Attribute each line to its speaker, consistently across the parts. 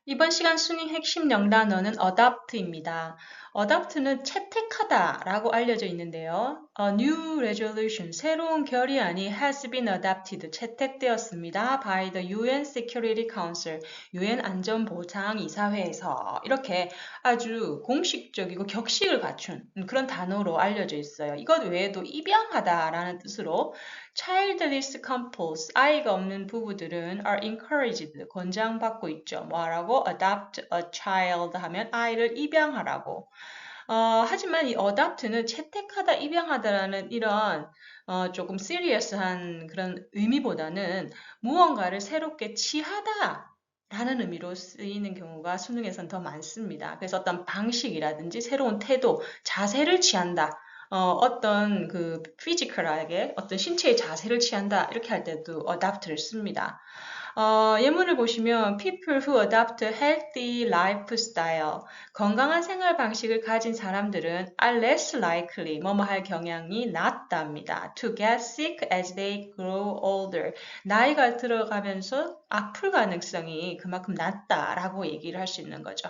Speaker 1: 이번 시간 수능 핵심 영단어는 adopt입니다. adopt는 채택하다라고 알려져 있는데요. A new resolution, 새로운 결의안이 has been adopted, 채택되었습니다. by the UN Security Council, UN 안전보장이사회에서 이렇게 아주 공식적이고 격식을 갖춘 그런 단어로 알려져 있어요. 이것 외에도 입양하다라는 뜻으로 childless couples, 아이가 없는 부부들은 are encouraged, 권장받고 있죠. 뭐라고? adopt a child 하면 아이를 입양하라고. 하지만 이 adopt는 채택하다, 입양하다라는 이런 조금 serious한 그런 의미보다는 무언가를 새롭게 취하다 라는 의미로 쓰이는 경우가 수능에선 더 많습니다. 그래서 어떤 방식이라든지 새로운 태도, 자세를 취한다. 어떤 그 피지컬하게 어떤 신체의 자세를 취한다 이렇게 할 때도 adopt를 씁니다. 예문을 보시면 people who adopt a healthy lifestyle, 건강한 생활 방식을 가진 사람들은 are less likely, 뭐뭐 할 경향이 낮답니다. To get sick as they grow older, 나이가 들어가면서 아플 가능성이 그만큼 낮다라고 얘기를 할 수 있는 거죠.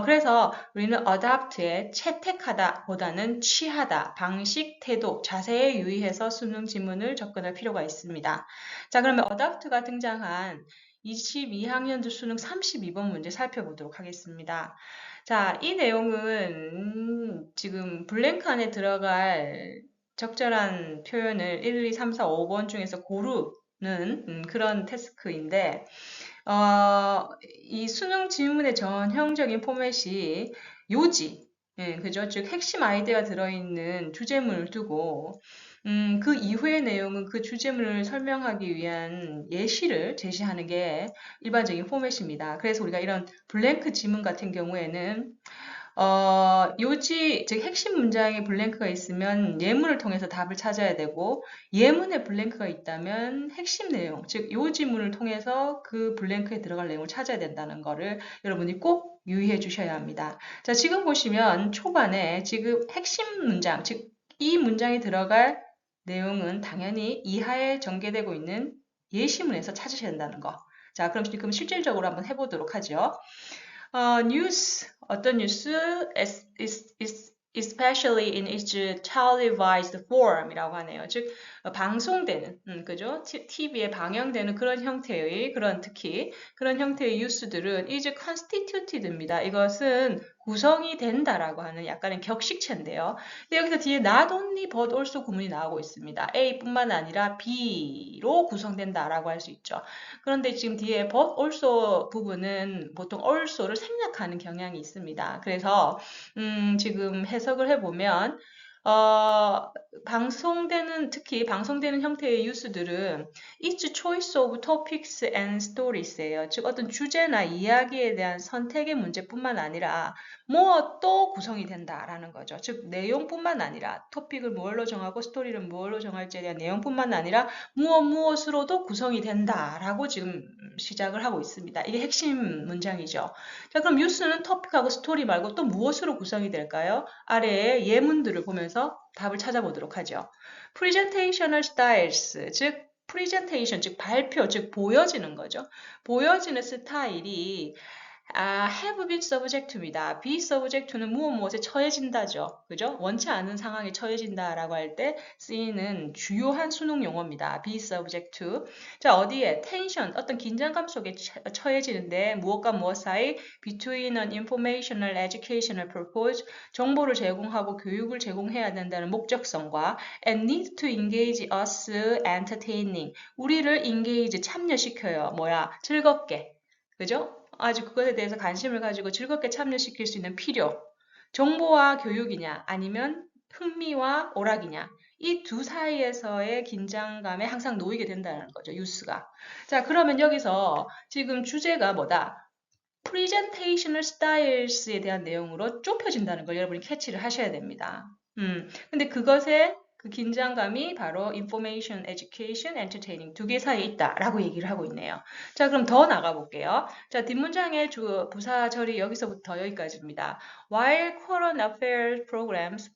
Speaker 1: 그래서 우리는 adopt에 채택하다 보다는 취하다, 방식, 태도, 자세에 유의해서 수능 지문을 접근할 필요가 있습니다. 자, 그러면 adopt가 등장한 22학년도 수능 32번 문제 살펴보도록 하겠습니다. 자, 이 내용은 지금 블랭크 안에 들어갈 적절한 표현을 1, 2, 3, 4, 5번 중에서 고르는 그런 태스크인데 이 수능 질문의 전형적인 포맷이 요지, 그죠? 즉 핵심 아이디어가 들어있는 주제문을 두고 그 이후의 내용은 그 주제문을 설명하기 위한 예시를 제시하는 게 일반적인 포맷입니다. 그래서 우리가 이런 블랭크 지문 같은 경우에는 요지, 즉 핵심 문장에 블랭크가 있으면 예문을 통해서 답을 찾아야 되고 예문에 블랭크가 있다면 핵심 내용, 즉 요지문을 통해서 그 블랭크에 들어갈 내용을 찾아야 된다는 거를 여러분이 꼭 유의해 주셔야 합니다. 자, 지금 보시면 초반에 지금 핵심 문장, 즉 이 문장에 들어갈 내용은 당연히 이하에 전개되고 있는 예시문에서 찾으셔야 된다는 거. 자, 그럼 지금 실질적으로 한번 해보도록 하죠. 뉴스, 어떤 뉴스, especially in its televised form이라고 하네요. 즉, 방송되는, 그죠? TV에 방영되는 그런 형태의, 특히 그런 형태의 뉴스들은 is constituted입니다. 이것은 구성이 된다라고 하는 약간의 격식체인데요. 근데 여기서 뒤에 not only but also 구문이 나오고 있습니다. A뿐만 아니라 B로 구성된다라고 할 수 있죠. 그런데 지금 뒤에 but also 부분은 보통 also를 생략하는 경향이 있습니다. 그래서 지금 해석을 해보면 특히 방송되는 형태의 뉴스들은 each choice of topics and stories예요. 즉 어떤 주제나 이야기에 대한 선택의 문제뿐만 아니라 무엇도 구성이 된다라는 거죠. 즉 내용뿐만 아니라 토픽을 무엇로 정하고 스토리를 무엇로 정할지에 대한 내용뿐만 아니라 무엇으로도 구성이 된다라고 지금 시작을 하고 있습니다. 이게 핵심 문장이죠. 자, 그럼 뉴스는 토픽하고 스토리 말고 또 무엇으로 구성이 될까요? 아래에 예문들을 보면서 답을 찾아보도록 하죠. Presentational styles, 즉 presentation, 즉 발표, 즉 보여지는 거죠. 보여지는 스타일이 have been subject to입니다. be subject to는 무엇에 처해진다죠. 그죠? 원치 않은 상황에 처해진다라고 할 때 쓰이는 주요한 수능 용어입니다. be subject to. 자, 어디에? tension, 어떤 긴장감 속에 처해지는데 무엇과 무엇 사이? between an informational educational purpose, 정보를 제공하고 교육을 제공해야 된다는 목적성과 and need to engage us entertaining, 우리를 engage, 참여시켜요. 즐겁게. 그죠? 아주 그것에 대해서 관심을 가지고 즐겁게 참여시킬 수 있는 필요. 정보와 교육이냐, 아니면 흥미와 오락이냐. 이 두 사이에서의 긴장감에 항상 놓이게 된다는 거죠, 뉴스가. 자, 그러면 여기서 지금 주제가 뭐다? Presentational Styles에 대한 내용으로 좁혀진다는 걸 여러분이 캐치를 하셔야 됩니다. 근데 그것의 그 긴장감이 바로 Information, Education, Entertaining 두 개 사이에 있다라고 얘기를 하고 있네요. 자, 그럼 더 나가 볼게요. 자, 뒷문장의 부사 절이 여기서부터 여기까지입니다. While current affairs programs,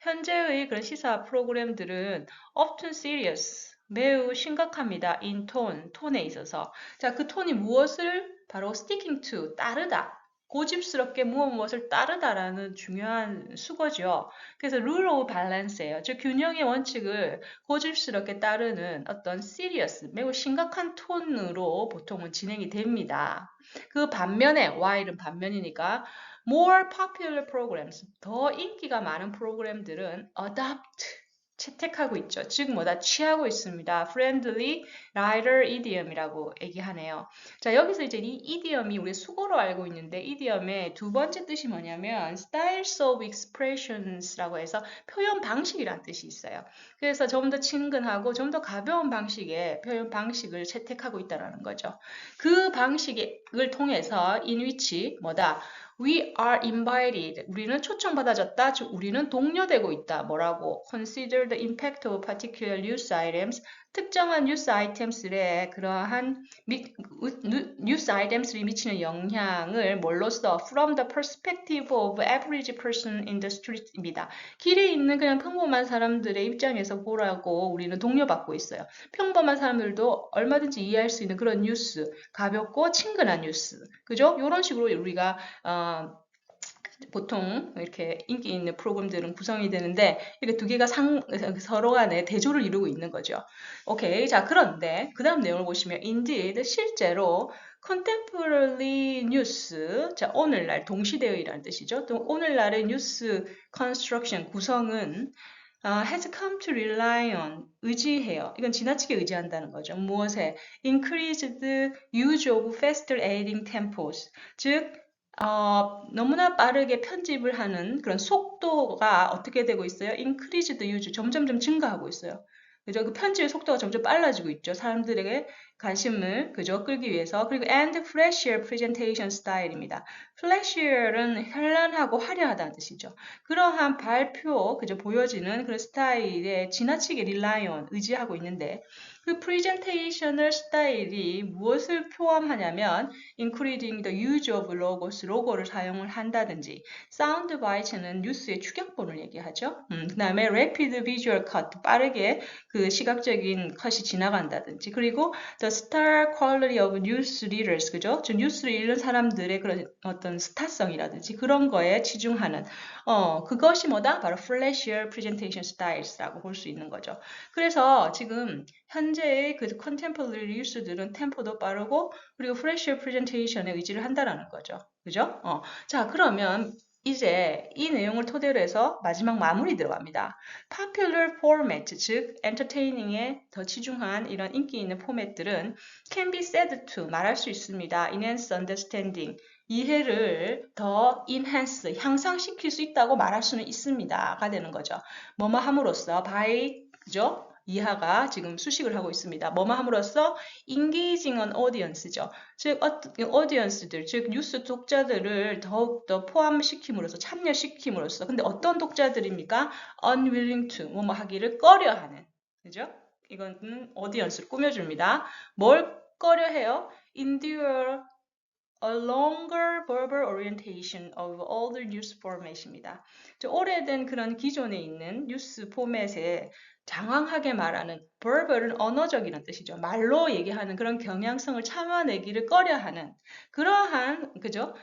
Speaker 1: 현재의 그런 시사 프로그램들은 often serious, 매우 심각합니다. in tone, 톤에 있어서. 자, 그 톤이 무엇을 바로 sticking to, 따르다. 고집스럽게 무엇을 따르다라는 중요한 수거죠. 그래서 rule of balance예요. 즉 균형의 원칙을 고집스럽게 따르는 어떤 serious, 매우 심각한 톤으로 보통은 진행이 됩니다. 그 반면에 while은 반면이니까 more popular programs, 더 인기가 많은 프로그램들은 adopt, 채택하고 있죠. 즉 뭐다 취하고 있습니다. friendly rider idiom이라고 얘기하네요. 자, 여기서 이제 이 idiom이 우리 수거로 알고 있는데 idiom의 두 번째 뜻이 뭐냐면 styles of expressions라고 해서 표현 방식이란 뜻이 있어요. 그래서 좀 더 친근하고 좀 더 가벼운 방식의 표현 방식을 채택하고 있다는 거죠. 그 방식을 통해서 in which 뭐다 We are invited. 우리는 초청받아졌다. 즉 우리는 독려되고 있다. 뭐라고? Consider the impact of particular news items. 특정한 뉴스 아이템들의 그러한 뉴스 아이템들이 미치는 영향을 뭘로써 from the perspective of average person in the street입니다. 길에 있는 그냥 평범한 사람들의 입장에서 보라고 우리는 독려받고 있어요. 평범한 사람들도 얼마든지 이해할 수 있는 그런 뉴스, 가볍고 친근한 뉴스, 그죠? 이런 식으로 우리가 보통 이렇게 인기 있는 프로그램들은 구성이 되는데 이게 두 개가 서로 간에 대조를 이루고 있는 거죠. 오케이. 자, 그런데 그 다음 내용을 보시면 indeed 실제로 contemporary news, 자, 오늘날 동시대의라는 뜻이죠. 또 오늘날의 뉴스 construction 구성은 has come to rely on, 의지해요. 이건 지나치게 의지한다는 거죠. 무엇에? increased use of faster editing tempos. 즉, 너무나 빠르게 편집을 하는 그런 속도가 어떻게 되고 있어요? increased use, 점점점 증가하고 있어요. 그죠? 그 편집의 속도가 점점 빨라지고 있죠. 사람들에게 관심을 그죠? 끌기 위해서. 그리고 and flashier presentation style입니다. flashier은 현란하고 화려하다는 뜻이죠. 그러한 발표, 그죠? 보여지는 그런 스타일에 지나치게 rely on, 의지하고 있는데 그 presentational 스타일이 무엇을 포함하냐면 including the use of logos, 로고를 사용을 한다든지 sound bites는 뉴스의 추격본을 얘기하죠. 그 다음에 rapid visual cut, 빠르게 그 시각적인 컷이 지나간다든지 그리고 the star quality of news readers, 그죠? 즉 뉴스를 읽는 사람들의 그런 어떤 스타성이라든지 그런 거에 치중하는 그것이 뭐다? 바로 flashier presentation styles라고 볼 수 있는 거죠. 그래서 지금 현재의 그 contemporary 뉴스들은 템포도 빠르고 그리고 flashier presentation에 의지를 한다라는 거죠. 그죠? 자, 그러면 이제 이 내용을 토대로 해서 마지막 마무리 들어갑니다. Popular format, 즉 entertaining에 더 치중한 이런 인기 있는 포맷들은 can be said to, 말할 수 있습니다. enhance understanding, 이해를 더 enhance, 향상시킬 수 있다고 말할 수는 있습니다.가 되는 거죠. 뭐뭐 함으로써 by, 그죠? 이하가 지금 수식을 하고 있습니다. 뭐뭐 함으로써 engaging an audience죠. 즉, audience들, 즉 뉴스 독자들을 더욱더 포함시킴으로써, 참여시킴으로써. 근데 어떤 독자들입니까? unwilling to, 뭐뭐 하기를 꺼려하는. 그죠? 이건 audience를 꾸며줍니다. 뭘 꺼려해요? endure a longer verbal orientation of older news format입니다. 오래된 그런 기존에 있는 뉴스 포맷에 장황하게 말하는 verbal은 언어적이라는 뜻이죠. 말로 얘기하는 그런 경향성을 참아내기를 꺼려하는 그러한 그죠?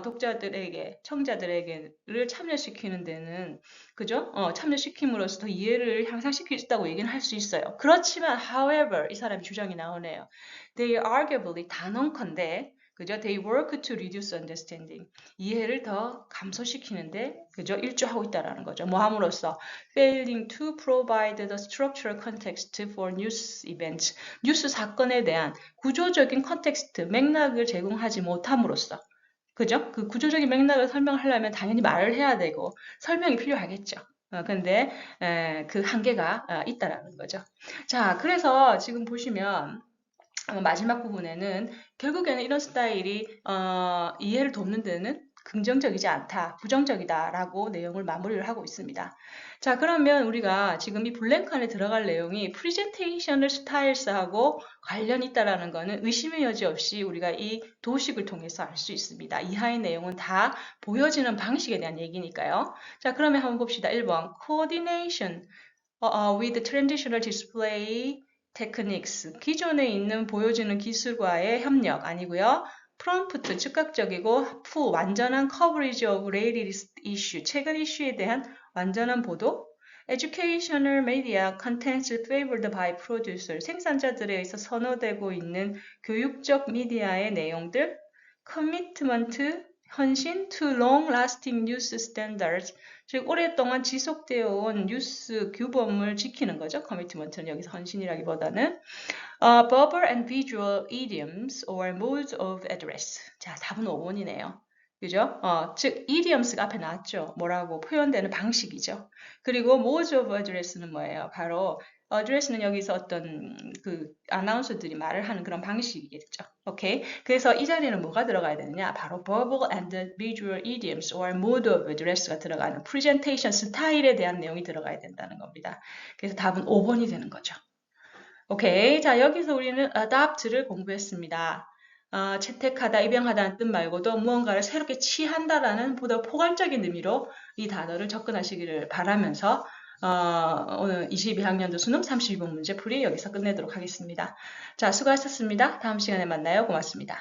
Speaker 1: 독자들에게 청자들에게를 참여시키는 데는 그죠? 참여시킴으로써 더 이해를 향상시킬 수 있다고 얘기는 할 수 있어요. 그렇지만 however 이 사람의 주장이 나오네요. They arguably 단언컨대 그죠? They work to reduce understanding. 이해를 더 감소시키는데, 그죠? 일조하고 있다라는 거죠. 뭐 함으로써 failing to provide the structural context for news events. 뉴스 사건에 대한 구조적인 컨텍스트, 맥락을 제공하지 못함으로써. 그죠? 그 구조적인 맥락을 설명하려면 당연히 말을 해야 되고 설명이 필요하겠죠. 근데 그 한계가 있다라는 거죠. 자, 그래서 지금 보시면 마지막 부분에는 결국에는 이런 스타일이 이해를 돕는 데는 긍정적이지 않다, 부정적이다라고 내용을 마무리를 하고 있습니다. 자, 그러면 우리가 지금 이 블랭크 안에 들어갈 내용이 프리젠테이셔널 스타일스하고 관련이 있다라는 것은 의심의 여지 없이 우리가 이 도식을 통해서 알 수 있습니다. 이하의 내용은 다 보여지는 방식에 대한 얘기니까요. 자, 그러면 한번 봅시다. 1번 coordination with traditional display techniques, 기존에 있는 보여지는 기술과의 협력 아니고요. prompt 즉각적이고 full 완전한 coverage of latest issue 최근 이슈에 대한 완전한 보도 educational media contents favored by producer 생산자들에 의해서 선호되고 있는 교육적 미디어의 내용들 commitment 헌신 to long-lasting news standards 즉 오랫동안 지속되어 온 뉴스 규범을 지키는 거죠. commitment는 여기서 헌신이라기보다는 verbal and visual idioms or modes of address. 자, 답은 5번이네요. 그죠? 즉 idioms가 앞에 나왔죠. 뭐라고 표현되는 방식이죠. 그리고 modes of address는 뭐예요? 바로 address는 여기서 어떤 그 아나운서들이 말을 하는 그런 방식이겠죠. 오케이. 그래서 이 자리에는 뭐가 들어가야 되느냐? 바로 verbal and visual idioms or mode of address가 들어가는 presentation 스타일에 대한 내용이 들어가야 된다는 겁니다. 그래서 답은 5번이 되는 거죠. 오케이. 자, 여기서 우리는 adopt를 공부했습니다. 채택하다, 입양하다는 뜻 말고도 무언가를 새롭게 취한다라는 보다 포괄적인 의미로 이 단어를 접근하시기를 바라면서 오늘 22학년도 수능 32번 문제 풀이 여기서 끝내도록 하겠습니다. 자, 수고하셨습니다. 다음 시간에 만나요. 고맙습니다.